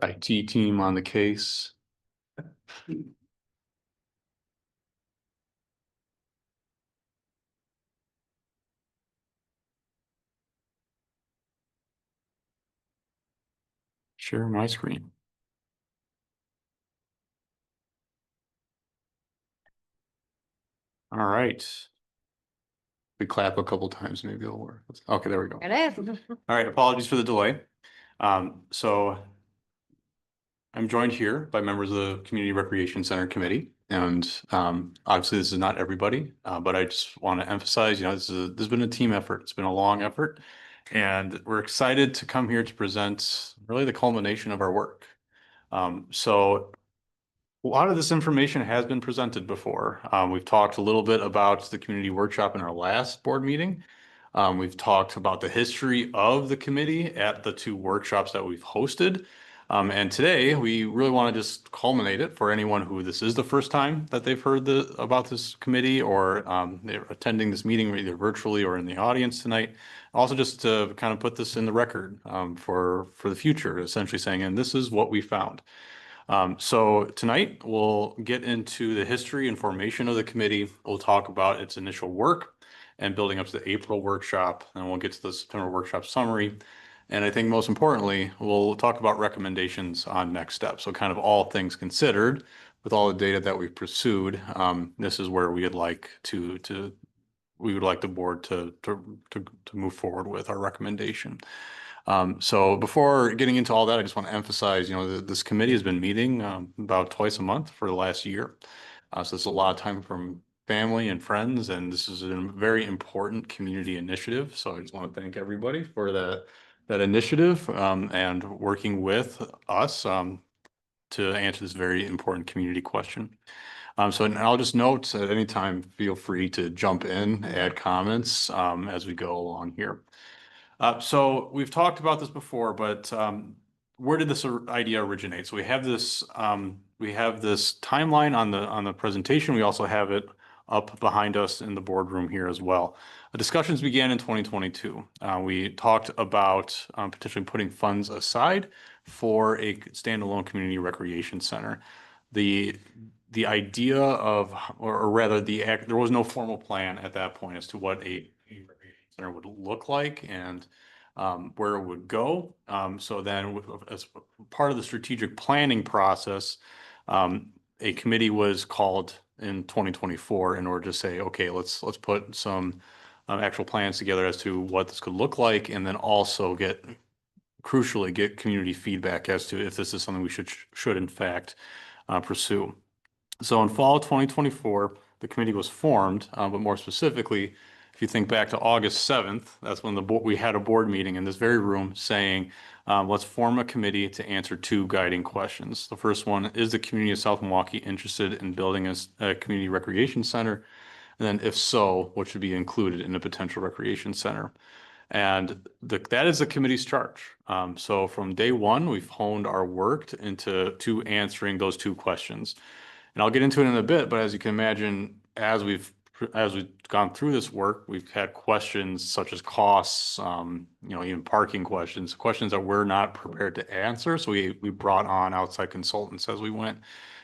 IT team on the case. Share my screen. All right. We clap a couple times, maybe it'll work. Okay, there we go. It is. All right, apologies for the delay. So I'm joined here by members of the Community Recreation Center Committee. And obviously this is not everybody, but I just want to emphasize, this has been a team effort. It's been a long effort. And we're excited to come here to present really the culmination of our work. So a lot of this information has been presented before. We've talked a little bit about the community workshop in our last board meeting. We've talked about the history of the committee at the two workshops that we've hosted. And today we really want to just culminate it for anyone who this is the first time that they've heard about this committee, or they're attending this meeting either virtually or in the audience tonight. Also just to kind of put this in the record for the future, essentially saying, and this is what we found. So tonight we'll get into the history and formation of the committee. We'll talk about its initial work and building up to the April workshop, and we'll get to the September workshop summary. And I think most importantly, we'll talk about recommendations on next steps. So kind of all things considered, with all the data that we've pursued, this is where we would like we would like the board to move forward with our recommendation. So before getting into all that, I just want to emphasize, this committee has been meeting about twice a month for the last year. So it's a lot of time from family and friends, and this is a very important community initiative. So I just want to thank everybody for that initiative and working with us to answer this very important community question. So I'll just note at any time, feel free to jump in, add comments as we go along here. So we've talked about this before, but where did this idea originate? So we have this timeline on the presentation. We also have it up behind us in the boardroom here as well. The discussions began in 2022. We talked about potentially putting funds aside for a standalone community recreation center. The idea of, or rather there was no formal plan at that point as to what a recreation center would look like and where it would go. So then as part of the strategic planning process, a committee was called in 2024 in order to say, okay, let's put some actual plans together as to what this could look like, and then also crucially get community feedback as to if this is something we should in fact pursue. So in fall of 2024, the committee was formed, but more specifically, if you think back to August 7th, that's when we had a board meeting in this very room saying, let's form a committee to answer two guiding questions. The first one, is the community of South Milwaukee interested in building a community recreation center? And then if so, what should be included in a potential recreation center? And that is the committee's charge. So from day one, we've honed our work into answering those two questions. And I'll get into it in a bit, but as you can imagine, as we've gone through this work, we've had questions such as costs, even parking questions that we're not prepared to answer. So we brought on outside consultants as we went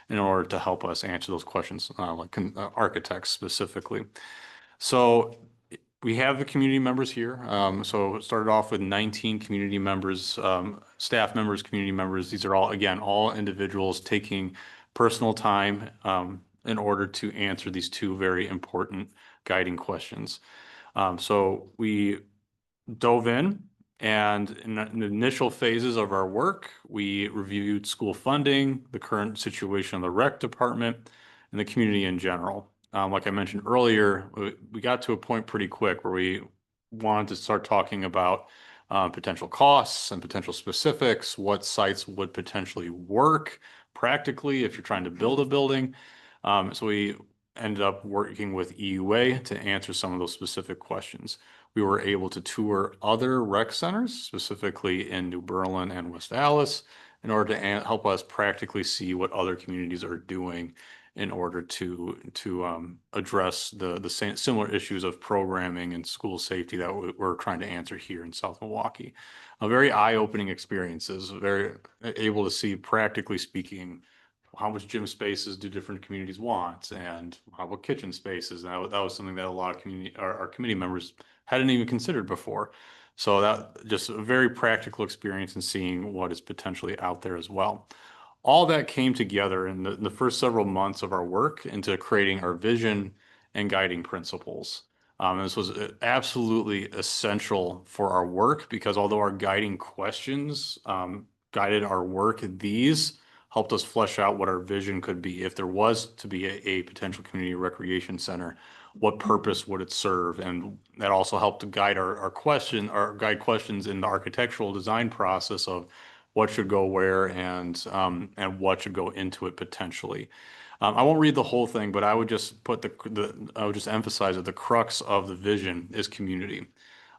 in order to help us answer those questions, like architects specifically. So we have the community members here. So it started off with 19 community members, staff members, community members. These are all individuals taking personal time in order to answer these two very important guiding questions. So we dove in, and in the initial phases of our work, we reviewed school funding, the current situation of the rec department, and the community in general. Like I mentioned earlier, we got to a point pretty quick where we wanted to start talking about potential costs and potential specifics, what sites would potentially work practically if you're trying to build a building. So we ended up working with EUA to answer some of those specific questions. We were able to tour other rec centers, specifically in New Berlin and West Allis, in order to help us practically see what other communities are doing in order to address the same similar issues of programming and school safety that we're trying to answer here in South Milwaukee. A very eye-opening experiences, very able to see, practically speaking, how much gym spaces do different communities want, and how about kitchen spaces? That was something that a lot of our committee members hadn't even considered before. So that just a very practical experience in seeing what is potentially out there as well. All that came together in the first several months of our work into creating our vision and guiding principles. And this was absolutely essential for our work because although our guiding questions guided our work, these helped us flesh out what our vision could be. If there was to be a potential community recreation center, what purpose would it serve? And that also helped to guide our questions in the architectural design process of what should go where and what should go into it potentially. I won't read the whole thing, but I would just I would just emphasize that the crux of the vision is community.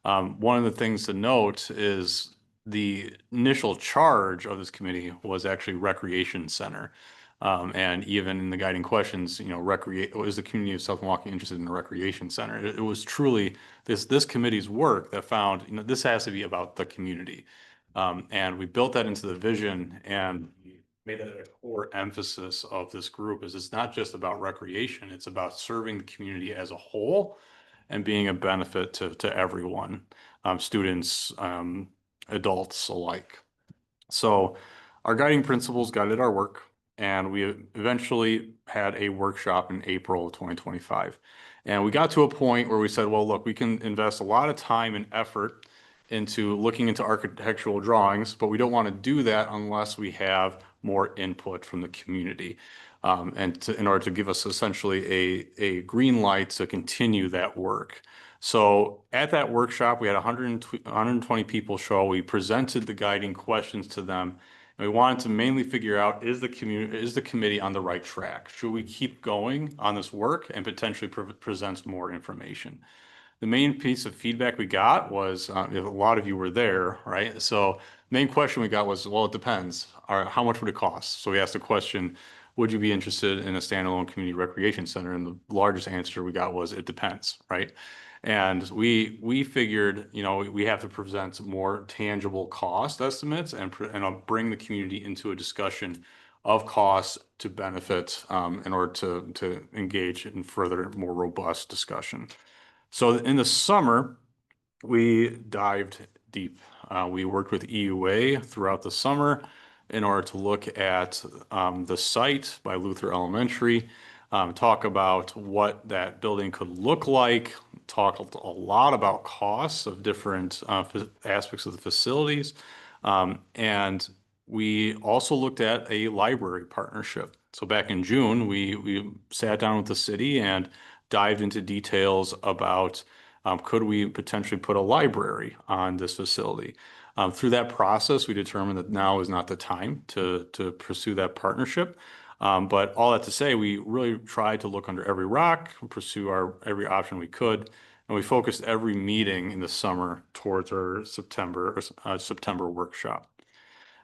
One of the things to note is the initial charge of this committee was actually recreation center. And even in the guiding questions, is the community of South Milwaukee interested in a recreation center? It was truly this committee's work that found, this has to be about the community. And we built that into the vision and made that a core emphasis of this group is it's not just about recreation, it's about serving the community as a whole and being a benefit to everyone, students, adults alike. So our guiding principles guided our work, and we eventually had a workshop in April of 2025. And we got to a point where we said, well, look, we can invest a lot of time and effort into looking into architectural drawings, but we don't want to do that unless we have more input from the community. In order to give us essentially a green light to continue that work. So at that workshop, we had 120 people show. We presented the guiding questions to them. And we wanted to mainly figure out, is the committee on the right track? Should we keep going on this work and potentially present more information? The main piece of feedback we got was, a lot of you were there, right? So main question we got was, well, it depends. How much would it cost? So we asked the question, would you be interested in a standalone community recreation center? And the largest answer we got was, it depends, right? And we figured, we have to present more tangible cost estimates and bring the community into a discussion of costs to benefit in order to engage in further, more robust discussion. So in the summer, we dived deep. We worked with EUA throughout the summer in order to look at the site by Luther Elementary, talk about what that building could look like, talk a lot about costs of different aspects of the facilities. And we also looked at a library partnership. So back in June, we sat down with the city and dived into details about could we potentially put a library on this facility. Through that process, we determined that now is not the time to pursue that partnership. But all that to say, we really tried to look under every rock, pursue every option we could, and we focused every meeting in the summer towards our September workshop.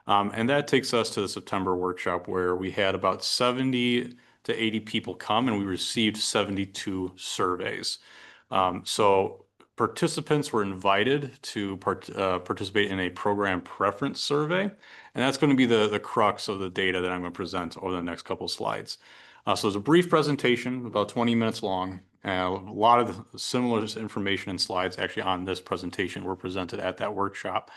And that takes us to the September workshop where we had about 70 to 80 people come and we received 72 surveys. So participants were invited to participate in a program preference survey, and that's going to be the crux of the data that I'm going to present over the next couple of slides. So there's a brief presentation, about 20 minutes long, and a lot of similar information and slides actually on this presentation were presented at that workshop.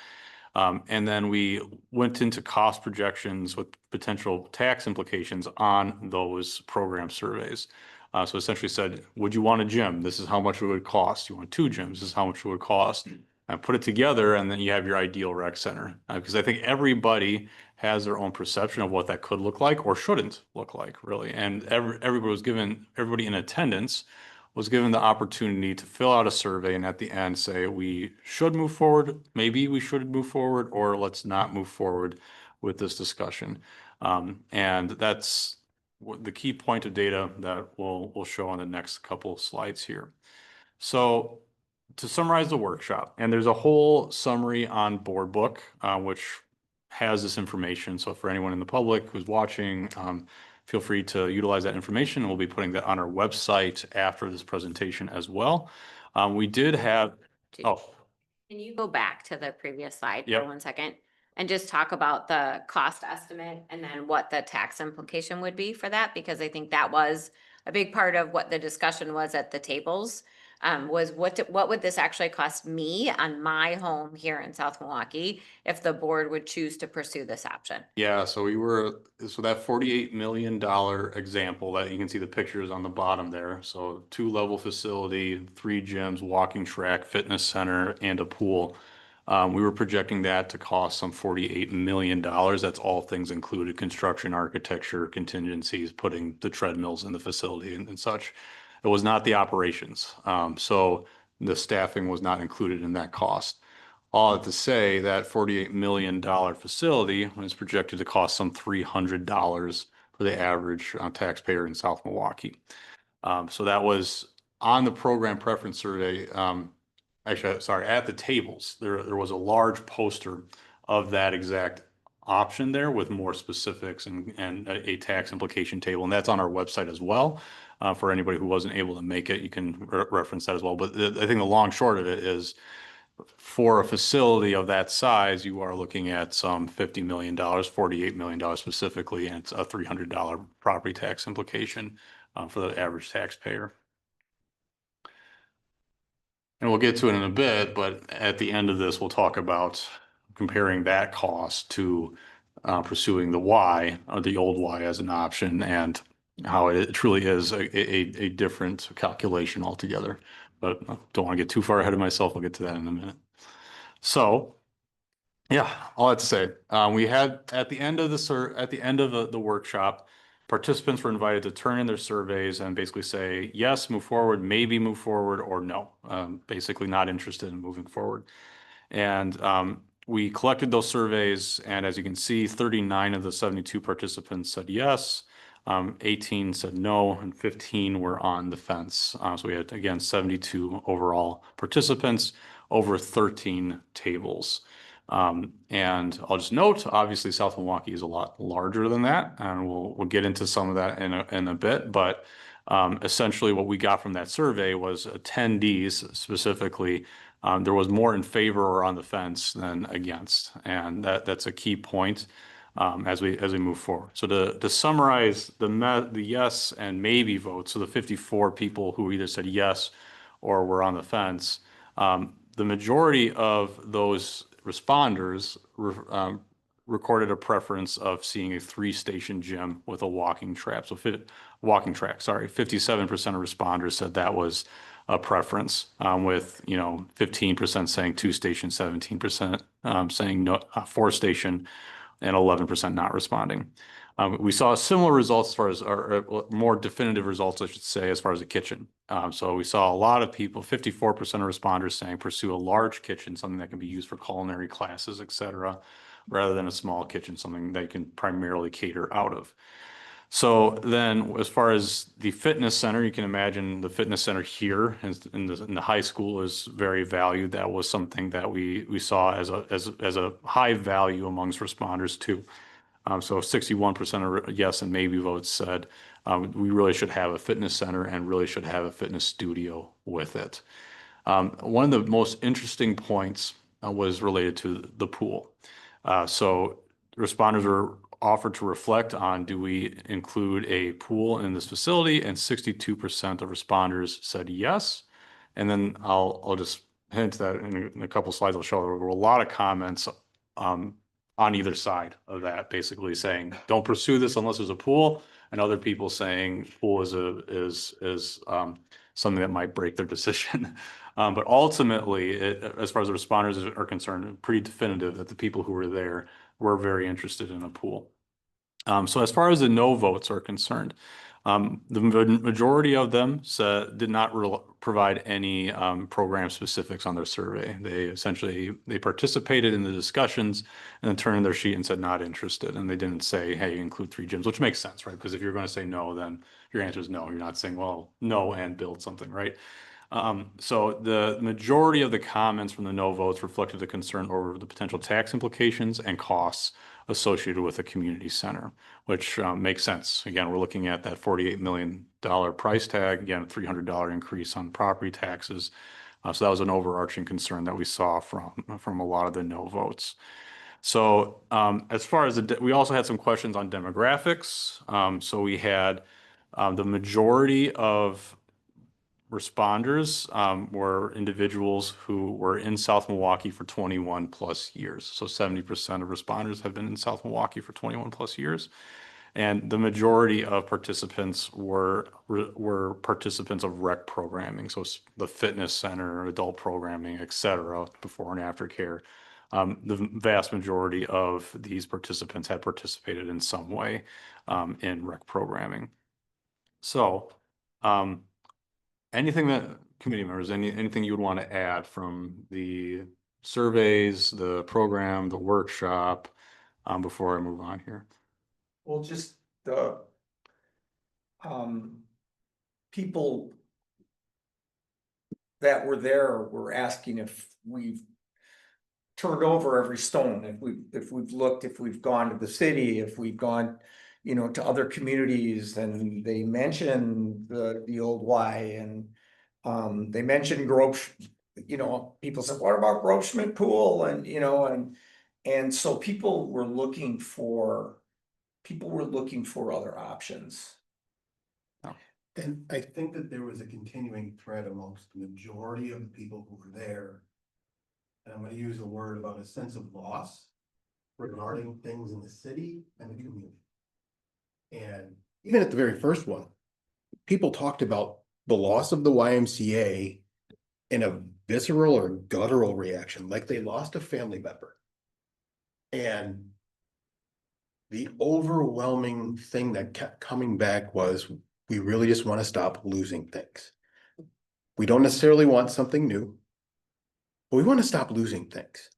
And then we went into cost projections with potential tax implications on those program surveys. So essentially said, would you want a gym? This is how much it would cost. You want 2 gyms? This is how much it would cost. And put it together, and then you have your ideal rec center. Because I think everybody has their own perception of what that could look like or shouldn't look like, really. And everybody in attendance was given the opportunity to fill out a survey and at the end say, we should move forward, maybe we should move forward, or let's not move forward with this discussion. And that's the key point of data that we'll show on the next couple of slides here. So to summarize the workshop, and there's a whole summary on BoardBook, which has this information. So for anyone in the public who's watching, feel free to utilize that information. We'll be putting that on our website after this presentation as well. We did have, oh, Can you go back to the previous slide Yep. for 1 second? And just talk about the cost estimate and then what the tax implication would be for that? Because I think that was a big part of what the discussion was at the tables. Was what would this actually cost me on my home here in South Milwaukee if the board would choose to pursue this option? yeah, so that $48 million example that you can see the pictures on the bottom there. So 2-level facility, 3 gyms, walking track, fitness center, and a pool. We were projecting that to cost some $48 million. That's all things included, construction, architecture, contingencies, putting the treadmills in the facility and such. It was not the operations. So the staffing was not included in that cost. All to say that $48 million facility was projected to cost some $300 for the average taxpayer in South Milwaukee. So that was on the program preference survey. Actually, sorry, at the tables, there was a large poster of that exact option there with more specifics and a tax implication table. And that's on our website as well. For anybody who wasn't able to make it, you can reference that as well. But I think the long short of it is, for a facility of that size, you are looking at some $50 million, $48 million specifically, and it's a $300 property tax implication for the average taxpayer. And we'll get to it in a bit, but at the end of this, we'll talk about comparing that cost to pursuing the Y, or the old Y, as an option, and how it truly is a different calculation altogether. But I don't want to get too far ahead of myself. I'll get to that in a minute. So, yeah, all that to say, we had at the end of the workshop, participants were invited to turn in their surveys and basically say, yes, move forward, maybe move forward, or no, basically not interested in moving forward. And we collected those surveys, and as you can see, 39 of the 72 participants said yes, 18 said no, and 15 were on the fence. So we had, again, 72 overall participants over 13 tables. And I'll just note, obviously, South Milwaukee is a lot larger than that, and we'll get into some of that in a bit. But essentially, what we got from that survey was attendees specifically. There was more in favor or on the fence than against, and that's a key point as we move forward. So to summarize the yes and maybe votes, so the 54 people who either said yes or were on the fence, the majority of those responders recorded a preference of seeing a 3-station gym with a walking track. So 57% of responders said that was a preference, with 15% saying 2-station, 17% saying no, 4-station, and 11% not responding. We saw similar results as far as, or more definitive results, I should say, as far as the kitchen. So we saw a lot of people, 54% of responders saying pursue a large kitchen, something that can be used for culinary classes, et cetera, rather than a small kitchen, something they can primarily cater out of. So then, as far as the fitness center, you can imagine the fitness center here in the high school is very valued. That was something that we saw as a high value amongst responders too. So 61% of yes and maybe votes said we really should have a fitness center and really should have a fitness studio with it. One of the most interesting points was related to the pool. So responders were offered to reflect on, do we include a pool in this facility? And 62% of responders said yes. And then I'll just hint that in a couple slides, I'll show there were a lot of comments on either side of that, basically saying, don't pursue this unless there's a pool, and other people saying pool is something that might break their decision. But ultimately, as far as the responders are concerned, pretty definitive that the people who were there were very interested in a pool. So as far as the no votes are concerned, the majority of them did not provide any program specifics on their survey. They participated in the discussions and then turned in their sheet and said not interested. And they didn't say, hey, include 3 gyms, which makes sense, right? Because if you're going to say no, then your answer is no. You're not saying, well, no, and build something, right? So the majority of the comments from the no votes reflected the concern over the potential tax implications and costs associated with a community center, which makes sense. Again, we're looking at that $48 million price tag, again, a $300 increase on property taxes. So that was an overarching concern that we saw from a lot of the no votes. So as far as we also had some questions on demographics. So we had the majority of responders were individuals who were in South Milwaukee for 21 plus years. So 70% of responders have been in South Milwaukee for 21 plus years. And the majority of participants were participants of rec programming. So the fitness center, adult programming, et cetera, before and after care. The vast majority of these participants had participated in some way in rec programming. So, anything that committee members, anything you would want to add from the surveys, the program, the workshop, before I move on here? Well, just the people that were there were asking if we've turned over every stone, if we've looked, if we've gone to the city, if we've gone, you know, to other communities, and they mentioned the old Y, and they mentioned Grove, you know, people said, what about Grove Schmidt Pool? And, you know, and so people were looking for other options. And I think that there was a continuing thread amongst the majority of the people who were there. And I'm gonna use a word about a sense of loss regarding things in the city and the community. And even at the very first one, people talked about the loss of the YMCA in a visceral or guttural reaction, like they lost a family member. And the overwhelming thing that kept coming back was, we really just want to stop losing things. We don't necessarily want something new, but we want to stop losing things.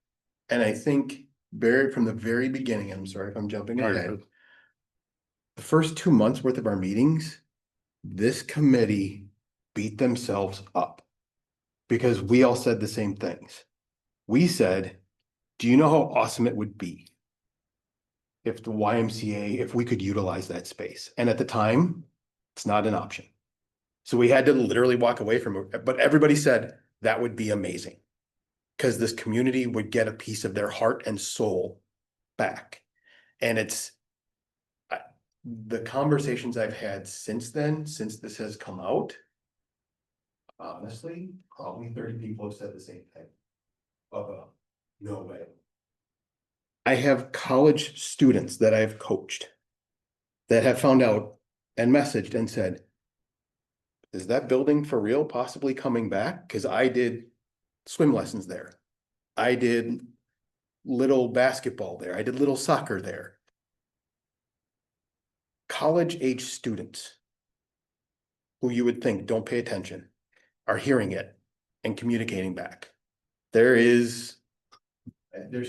And I think from the very beginning, I'm sorry if I'm jumping ahead, the first 2 months worth of our meetings, this committee beat themselves up because we all said the same things. We said, do you know how awesome it would be if the YMCA, if we could utilize that space? And at the time, it's not an option. So we had to literally walk away from it, but everybody said that would be amazing because this community would get a piece of their heart and soul back. And it's the conversations I've had since then, since this has come out, honestly, probably 30 people have said the same thing. No way. I have college students that I've coached that have found out and messaged and said, is that building for real possibly coming back? Because I did swim lessons there. I did little basketball there. I did little soccer there. College age students who you would think don't pay attention are hearing it and communicating back. There's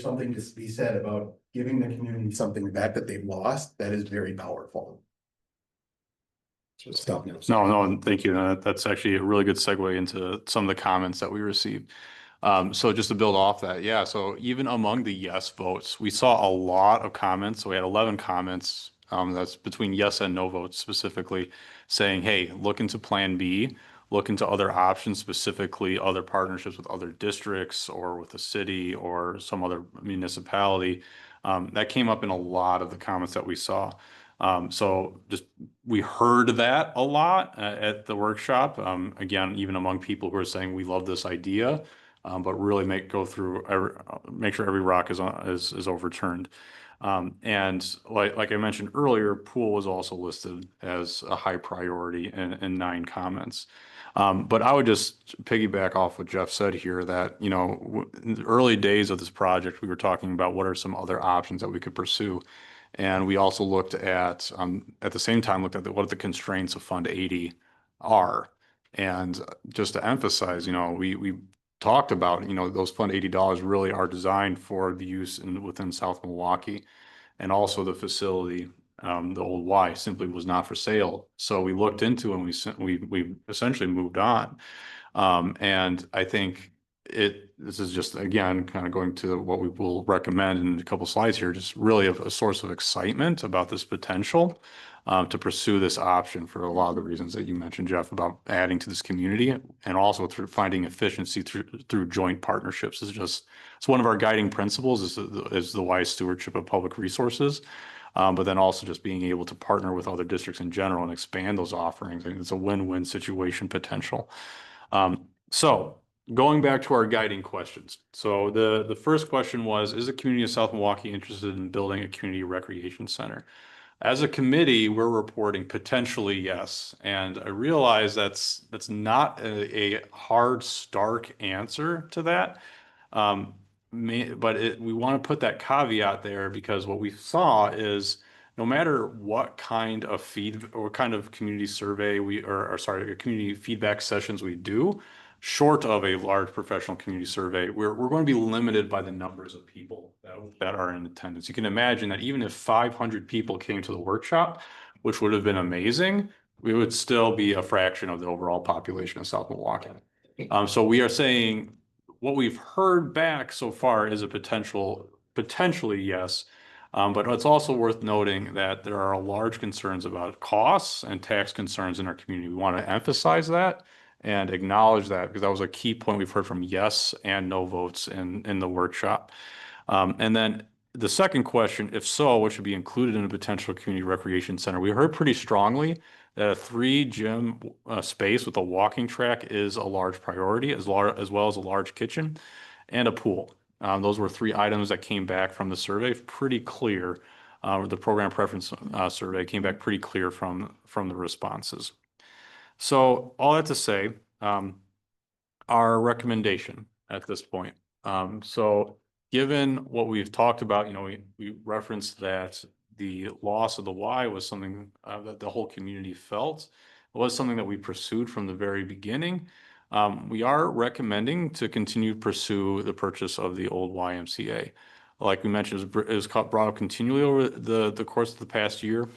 something to be said about giving the community something back that they've lost that is very powerful. Stop now. No, thank you. That's actually a really good segue into some of the comments that we received. So just to build off that, yeah, so even among the yes votes, we saw a lot of comments. So we had 11 comments, that's between yes and no votes specifically, saying, hey, look into Plan B, look into other options, specifically other partnerships with other districts or with the city or some other municipality. That came up in a lot of the comments that we saw. So just, we heard that a lot at the workshop. Again, even among people who are saying, we love this idea, but really make sure every rock is overturned. And like I mentioned earlier, pool was also listed as a high priority in 9 comments. But I would just piggyback off what Jeff said here, that, you know, in the early days of this project, we were talking about what are some other options that we could pursue. And we also looked at the same time, what the constraints of Fund 80 are. And just to emphasize, you know, we talked about, you know, those Fund 80 dollars really are designed for the use within South Milwaukee. And also the facility, the old Y, simply was not for sale. So we looked into and we essentially moved on. And I think this is just, again, kind of going to what we will recommend in a couple slides here, just really a source of excitement about this potential to pursue this option for a lot of the reasons that you mentioned, Jeff, about adding to this community and also through finding efficiency through joint partnerships. It's one of our guiding principles is the wise stewardship of public resources. But then also just being able to partner with other districts in general and expand those offerings. I think it's a win-win situation potential. So going back to our guiding questions. So the first question was, is the community of South Milwaukee interested in building a community recreation center? As a committee, we're reporting potentially yes. And I realize that's not a hard, stark answer to that. But we want to put that caveat there because what we saw is no matter what kind of community survey community feedback sessions we do, short of a large professional community survey, we're going to be limited by the numbers of people that are in attendance. You can imagine that even if 500 people came to the workshop, which would have been amazing, we would still be a fraction of the overall population of South Milwaukee. So we are saying what we've heard back so far is a potentially yes. But it's also worth noting that there are large concerns about costs and tax concerns in our community. We want to emphasize that and acknowledge that because that was a key point we've heard from yes and no votes in the workshop. And then the second question, if so, what should be included in a potential community recreation center? We heard pretty strongly that a 3-gym space with a walking track is a large priority, as well as a large kitchen and a pool. Those were 3 items that came back from the survey, pretty clear. The program preference survey came back pretty clear from the responses. So all that to say, our recommendation at this point. So given what we've talked about, we referenced that the loss of the Y was something that the whole community felt. It was something that we pursued from the very beginning. We are recommending to continue to pursue the purchase of the old YMCA. Like we mentioned, it was brought up continually over the course of the past year.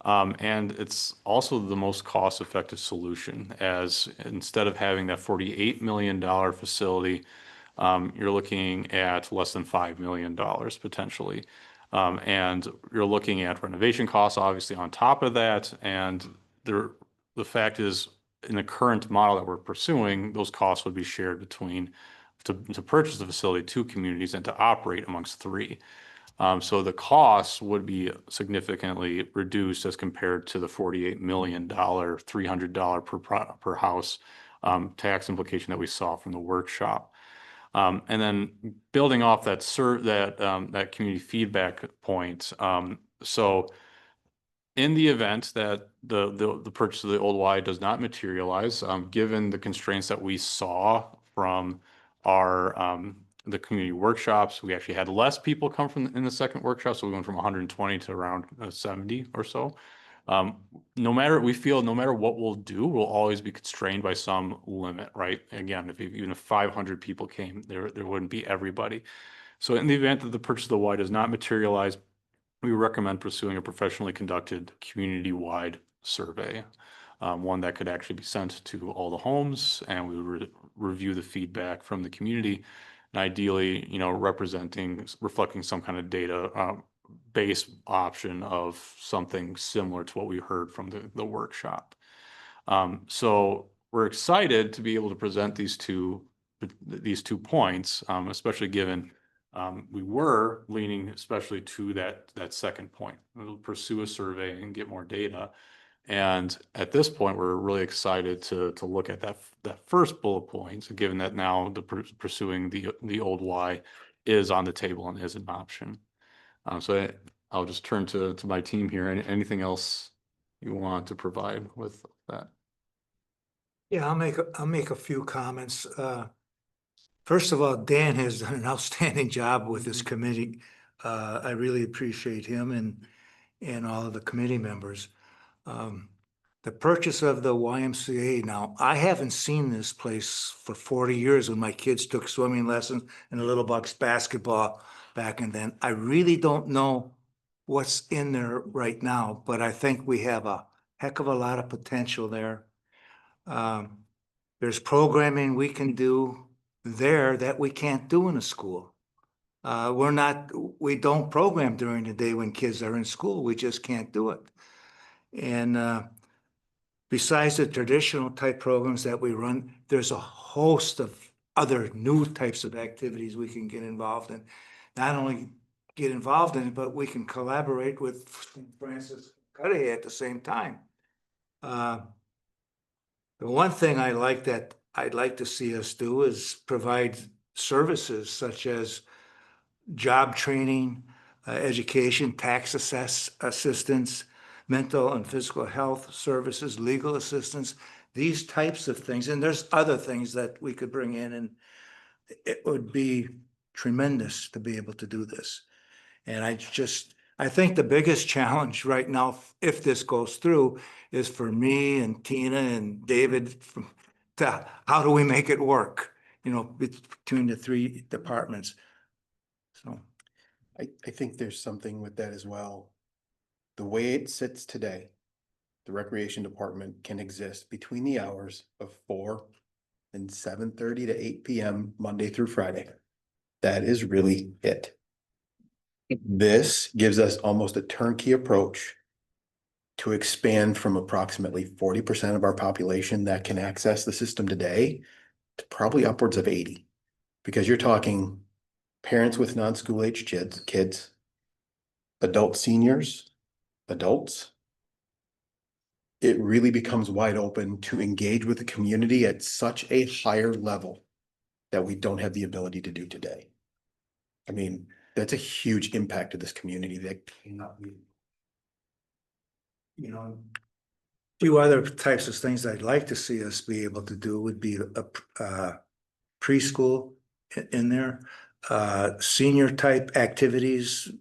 And it's also the most cost-effective solution, as instead of having that $48 million facility, you're looking at less than $5 million potentially. And you're looking at renovation costs, obviously, on top of that. And the fact is, in the current model that we're pursuing, those costs would be shared between to purchase the facility 2 communities and to operate amongst 3. So the costs would be significantly reduced as compared to the $48 million, $300 per house tax implication that we saw from the workshop. And then building off that community feedback point. So in the event that the purchase of the old Y does not materialize, given the constraints that we saw from the community workshops, we actually had less people come in the second workshop, so we went from 120 to around 70 or so. No matter what we'll do, we'll always be constrained by some limit, right? Again, even if 500 people came, there wouldn't be everybody. So in the event that the purchase of the Y does not materialize, we recommend pursuing a professionally conducted community-wide survey, one that could actually be sent to all the homes, and we would review the feedback from the community, and ideally, reflecting some kind of data based option of something similar to what we heard from the workshop. So we're excited to be able to present these two points, especially given we were leaning especially to that second point. We'll pursue a survey and get more data. And at this point, we're really excited to look at that first bullet point, so given that now pursuing the old Y is on the table and is an option. So I'll just turn to my team here. Anything else you want to provide with that? Yeah, I'll make a few comments. First of all, Dan has done an outstanding job with this committee. I really appreciate him and all of the committee members. The purchase of the YMCA. Now, I haven't seen this place for 40 years when my kids took swimming lessons and the Little Bucks basketball back and then. I really don't know what's in there right now, but I think we have a heck of a lot of potential there. There's programming we can do there that we can't do in a school. We don't program during the day when kids are in school. We just can't do it. And besides the traditional type programs that we run, there's a host of other new types of activities we can get involved in. Not only get involved in it, but we can collaborate with St. Francis Cudahy at the same time. The one thing I'd like to see us do is provide services such as job training, education, tax assistance, mental and physical health services, legal assistance, these types of things. And there's other things that we could bring in, and it would be tremendous to be able to do this. And I think the biggest challenge right now, if this goes through, is for me and Tina and David to how do we make it work, between the three departments. So. I think there's something with that as well. The way it sits today, the recreation department can exist between the hours of 4 and 7:30 to 8 PM, Monday through Friday. That is really it. This gives us almost a turnkey approach to expand from approximately 40% of our population that can access the system today to probably upwards of 80. Because you're talking parents with non-school age kids, adult seniors, adults. It really becomes wide open to engage with the community at such a higher level that we don't have the ability to do today. I mean, that's a huge impact to this community that cannot be. Few other types of things I'd like to see us be able to do would be a preschool in there, senior type activities,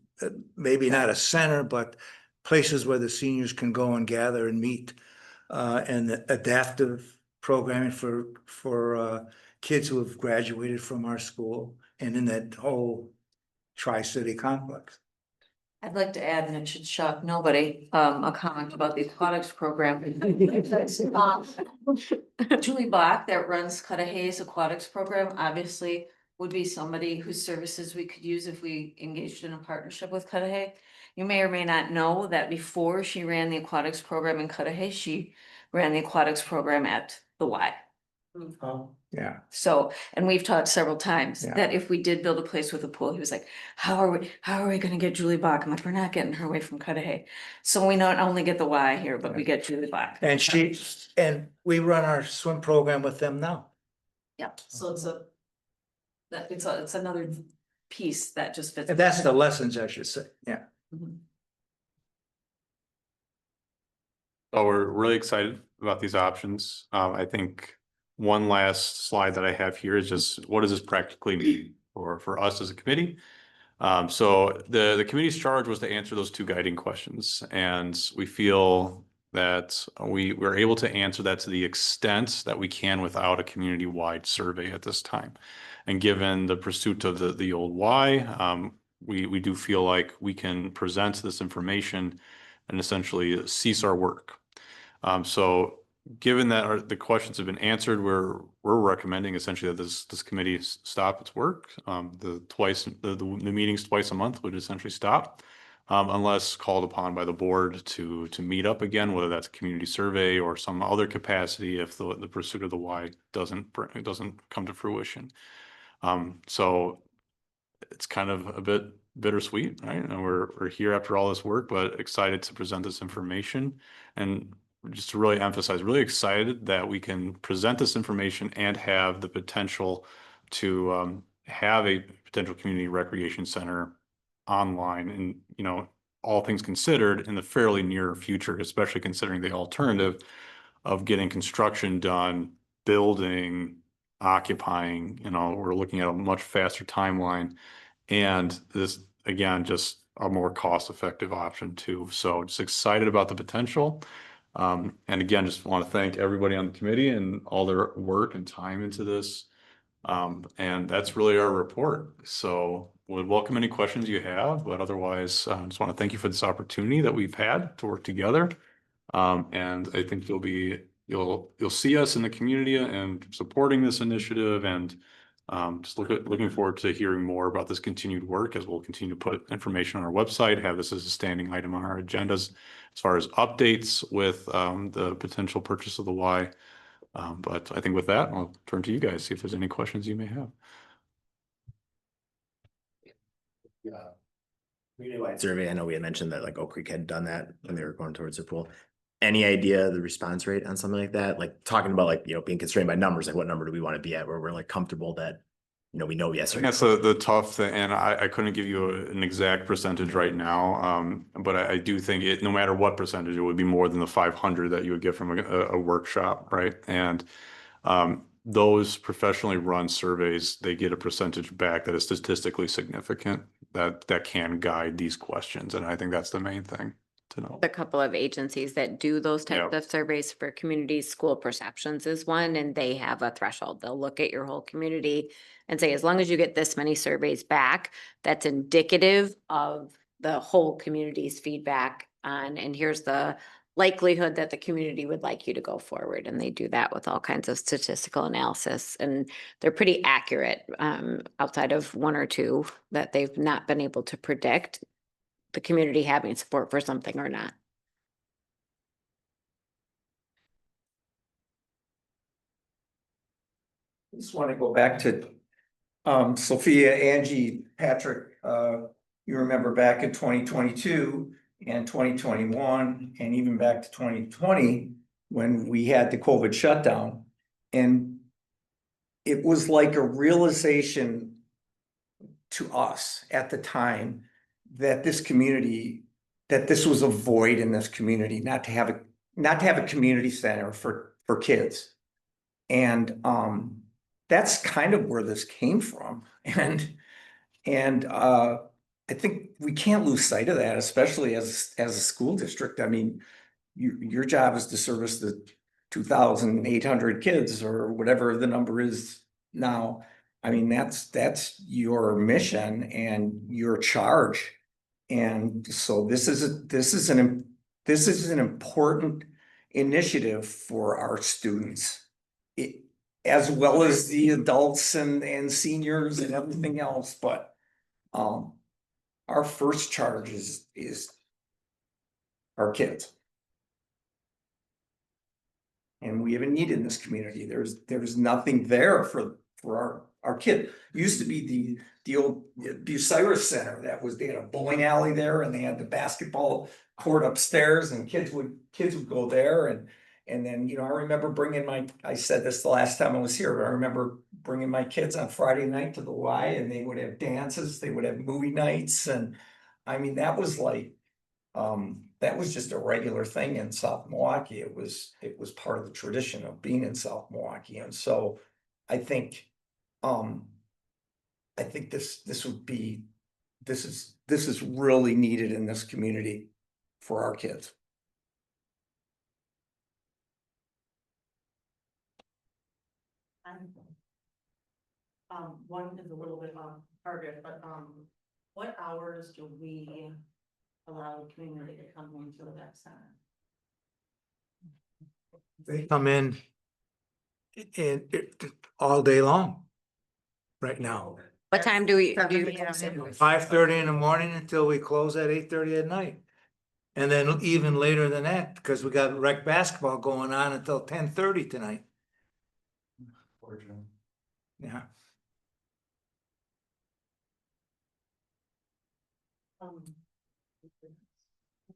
maybe not a center, but places where the seniors can go and gather and meet, and adaptive programming for kids who have graduated from our school and in that whole Tri-City complex. I'd like to add, and it should shock nobody, a comment about the aquatics program. Julie Bach, that runs Cudahy's aquatics program, obviously would be somebody whose services we could use if we engaged in a partnership with Cudahy. You may or may not know that before she ran the aquatics program in Cudahy, she ran the aquatics program at the Y. Yeah. So, and we've talked several times Yeah. that if we did build a place with a pool, he was like, how are we gonna get Julie Bach? I'm like, we're not getting her away from Cudahy. So we not only get the Y here, but we get Julie Bach. And we run our swim program with them now. Yep, so it's another piece that just fits. And that's the lessons, I should say. Yeah. Mhm. So we're really excited about these options. I think one last slide that I have here is just what does this practically mean for us as a committee? So the committee's charge was to answer those two guiding questions, and we feel that we're able to answer that to the extent that we can without a community-wide survey at this time. And given the pursuit of the old why, we do feel like we can present this information and essentially cease our work. So given that the questions have been answered, we're recommending essentially that this committee stop its work. The meetings twice a month would essentially stop, unless called upon by the board to meet up again, whether that's a community survey or some other capacity if the pursuit of the why doesn't come to fruition. So it's kind of a bit bittersweet, right? And we're here after all this work, but excited to present this information. And just to really emphasize, really excited that we can present this information and have the potential to have a potential community recreation center online and, all things considered in the fairly near future, especially considering the alternative of getting construction done, building, occupying, we're looking at a much faster timeline. And this, again, just a more cost-effective option too. So just excited about the potential. And again, just want to thank everybody on the committee and all their work and time into this. And that's really our report. So would welcome any questions you have, but otherwise, just want to thank you for this opportunity that we've had to work together. And I think you'll you'll see us in the community and supporting this initiative, and just looking forward to hearing more about this continued work, as we'll continue to put information on our website, have this as a standing item on our agendas as far as updates with the potential purchase of the Y. But I think with that, I'll turn to you guys, see if there's any questions you may have. Community-wide survey, I know we had mentioned that like Oak Creek had done that when they were going towards their pool. Any idea the response rate on something like that? Like talking about like, being constrained by numbers, like what number do we want to be at where we're like comfortable that, we know yes I or think no? that's the tough thing, and I couldn't give you an exact percentage right now. But I do think no matter what percentage, it would be more than the 500 that you would get from a workshop, right? And those professionally run surveys, they get a percentage back that is statistically significant that can guide these questions. And I think that's the main thing to know. The couple of agencies that do those types Yeah. of surveys for communities, School Perceptions is one, and they have a threshold. They'll look at your whole community and say, as long as you get this many surveys back, that's indicative of the whole community's feedback on, and here's the likelihood that the community would like you to go forward. And they do that with all kinds of statistical analysis, and they're pretty accurate, outside of one or two that they've not been able to predict the community having support for something or not. I just want to go back to Sophia, Angie, Patrick, you remember back in 2022 and 2021, and even back to 2020, when we had the COVID shutdown. And it was like a realization to us at the time that this community, that this was a void in this community, not to have a community center for kids. And that's kind of where this came from. And I think we can't lose sight of that, especially as a school district. I mean, your job is to service the 2,800 kids or whatever the number is now. I mean, that's your mission and your charge. And so this is an important initiative for our students, as well as the adults and seniors and everything else. But our first charge is our kids. And we have a need in this community. There's nothing there for our kid. It used to be the old Bucyrus Center. They had a bowling alley there, and they had the basketball court upstairs, and kids would go there. And then, I remember I said this the last time I was here, but I remember bringing my kids on Friday night to the Y, and they would have dances, they would have movie nights. And I mean, that was just a regular thing in South Milwaukee. It was part of the tradition of being in South Milwaukee. And so I think this is really needed in this community for our kids. One is a little bit on target, but what hours do we allow the community to come into the rec center? They come in all day long right now. What time do we, 5:30 in the morning until we close at 8:30 at night. And then even later than that, because we got rec basketball going on until 10:30 tonight. Yeah. I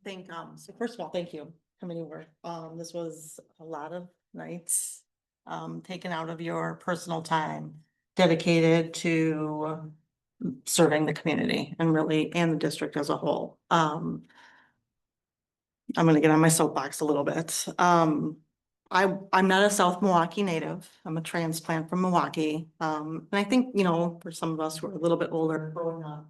think, so first of all, thank you, coming over. This was a lot of nights, taken out of your personal time, dedicated to serving the community and the district as a whole. I'm gonna get on my soapbox a little bit. I'm not a South Milwaukee native. I'm a transplant from Milwaukee. And I think, for some of us who are a little bit older growing up,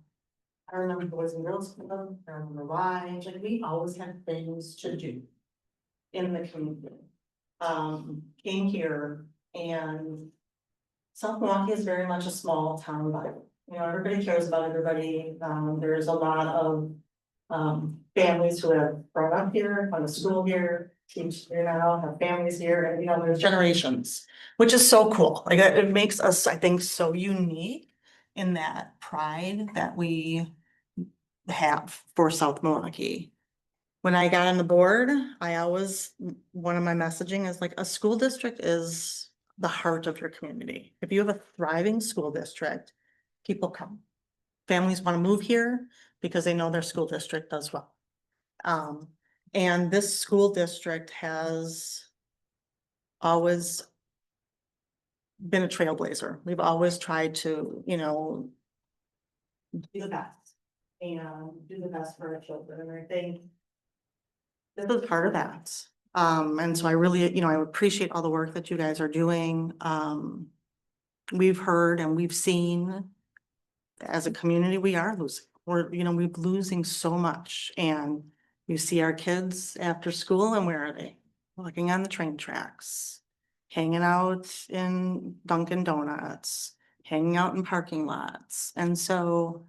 I remember Boys and Girls Club, I remember Y, like we always had things to do in the community. Came here, and South Milwaukee is very much a small town vibe. Everybody cares about everybody. There's a lot of families who have grown up here, gone to school here. teach, you know, have families here and, you know, there's generations, which is so cool. Like it makes us, I think, so unique in that pride that we have for South Milwaukee. When I got on the board, I always, one of my messaging is like, a school district is the heart of your community. If you have a thriving school district, people come. Families want to move here because they know their school district does well. And this school district has always been a trailblazer. We've always tried to, you know, do the best and do the best for our children. And I think this is part of that. And so I really, you know, I appreciate all the work that you guys are doing. We've heard and we've seen as a community, we are losing. We're, you know, we're losing so much. And you see our kids after school and where are they? Walking on the train tracks, hanging out in Dunkin' Donuts, hanging out in parking lots. And so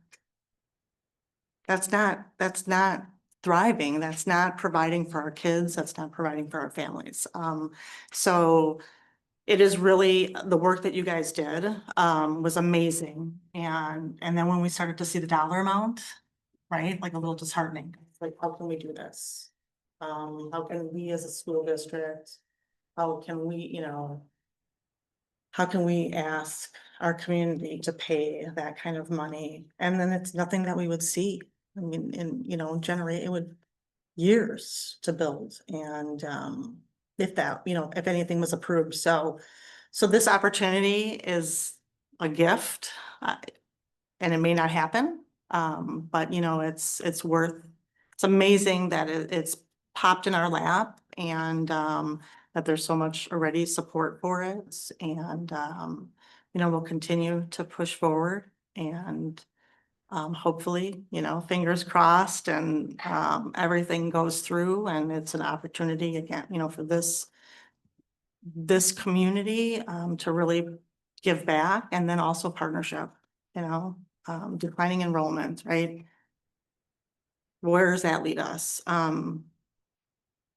that's not thriving. That's not providing for our kids. That's not providing for our families. So it is really, the work that you guys did, was amazing. And then when we started to see the dollar amount, right, like a little disheartening, It's like, how can we do this? How can we as a school district, how can we, you know, how can we ask our community to pay that kind of money? And then it's nothing that we would see. I mean, you know, generate, it would years to build and, if that, you know, if anything was approved. So this opportunity is a gift, and it may not happen. But you know, it's amazing that it's popped in our lap and, that there's so much already support for it. And, you know, we'll continue to push forward and, hopefully, you know, fingers crossed and, everything goes through and it's an opportunity again, you know, for this community, to really give back and then also partnership, you know, declining enrollment, right? Where does that lead us?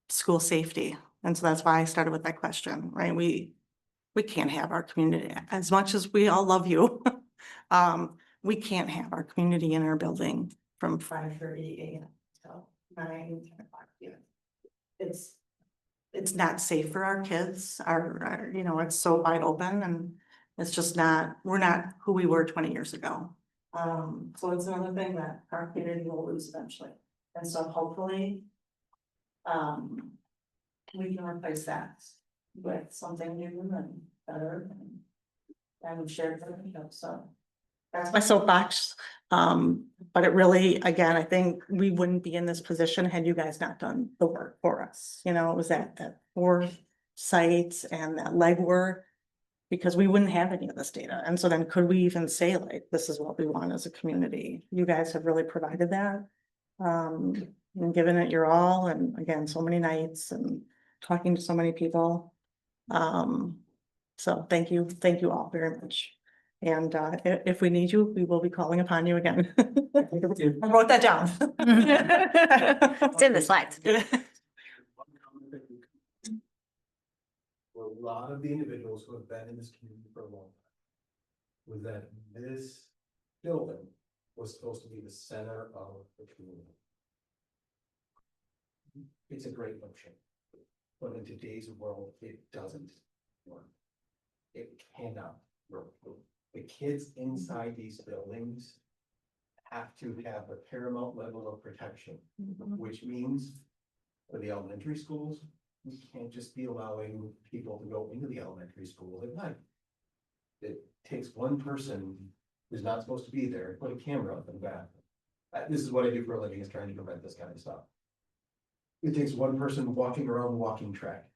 School safety. And so that's why I started with that question, right? We can't have our community, as much as we all love you. We can't have our community in our building from 5:30 AM till 9:00 PM. It's not safe for our kids, you know, it's so wide open and it's just not, we're not who we were 20 years ago. So it's another thing that our community will lose eventually. And so hopefully, we can replace that with something new and better and shared learning, so. That's my soapbox. But it really, again, I think we wouldn't be in this position had you guys not done the work for us. You know, it was that foresight and that legwork. Because we wouldn't have any of this data. And so then could we even say like, this is what we want as a community? You guys have really provided that. And given it your all, and again, so many nights and talking to so many people. So thank you all very much. And if we need you, we will be calling upon you again. I wrote that down. It's in the slides. For a lot of the individuals who have been in this community for a long time, was that this building was supposed to be the center of the community. It's a great notion, but in today's world, it doesn't work. It cannot work. The kids inside these buildings have to have a paramount level of protection, which means for the elementary schools, we can't just be allowing people to go into the elementary school at night. It takes one person who's not supposed to be there, put a camera up in the back. This is what I do for a living, is trying to prevent this kind of stuff. It takes one person walking around the walking track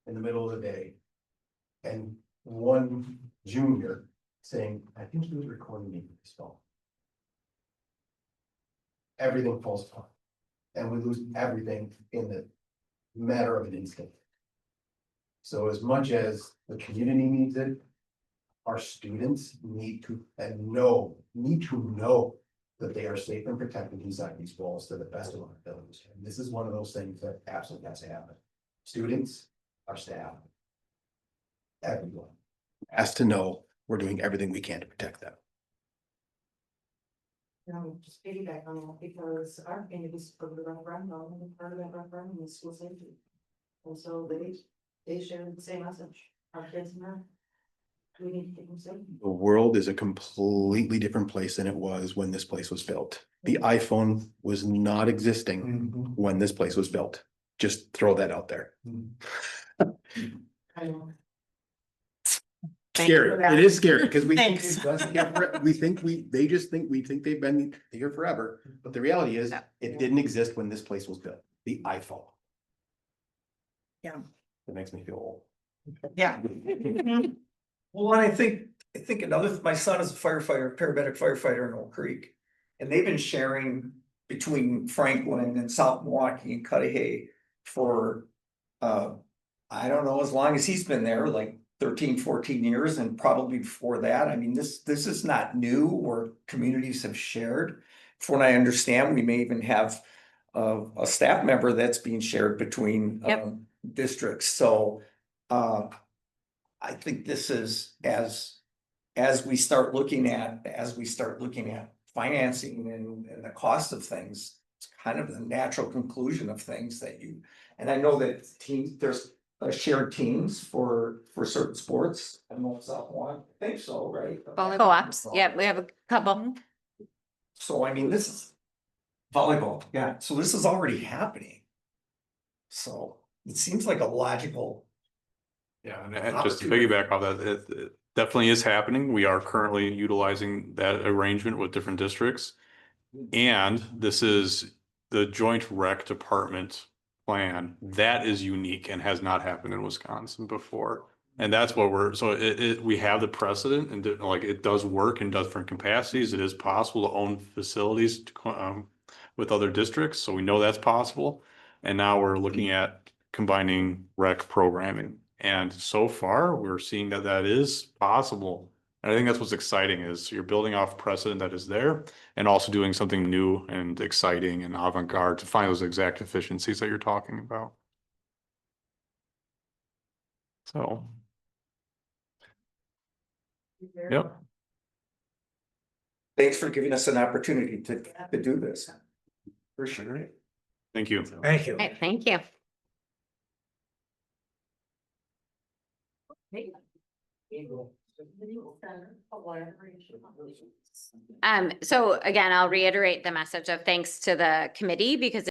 in the middle of the day. And one junior saying, I think he was recording me with his phone. Everything falls apart. And we lose everything in the matter of an instant. So as much as the community needs it, our students need to know that they are safe and protected inside these walls to the best of our abilities. And this is one of those things that absolutely has to happen. students, our staff. Everyone has to know we're doing everything we can to protect them. Just piggyback on that, because our community's put the referendum, and part of that referendum is school safety. And so they share the same message, our kids matter. We need to keep them safe. The world is a completely different place than it was when this place was built. The iPhone was not existing when this place was built. Just throw that out there. I know. Thank you for Scary. that. It is scary because we think Thanks. it doesn't get forever. they just think they've been here forever. But the reality is, it didn't exist when this place was built. The iPhone. Yeah. That makes me feel old. Yeah. Well, and I think another, my son is a firefighter, paramedic firefighter in Oak Creek. And they've been sharing between Franklin and South Milwaukee and Cudahy for, I don't know, as long as he's been there, like 13, 14 years, and probably before that. I mean, this is not new, or communities have shared. From what I understand, we may even have a staff member that's being shared between Yep. districts. So I think this is as we start looking at financing and the cost of things, it's kind of the natural conclusion of things that you, and I know that there's shared teams for certain sports. I don't know if South one, I think so, right? Co-ops, yeah, we have a couple. So I mean, this is volleyball, yeah, so this is already happening. So it seems like a logical. Yeah, and just to piggyback off that, it definitely is happening. We are currently utilizing that arrangement with different districts. And this is the joint rec department plan. That is unique and has not happened in Wisconsin before. And that's what we have the precedent, and like it does work in different capacities. It is possible to own facilities with other districts, so we know that's possible. And now we're looking at combining rec programming. And so far, we're seeing that that is possible. And I think that's what's exciting, is you're building off precedent that is there and also doing something new and exciting and avant-garde to find those exact efficiencies that you're talking about. So, yep. Thanks for giving us an opportunity to do this. Appreciate it. Thank you. Thank you. Right, thank you. So again, I'll reiterate the message of thanks to the committee, because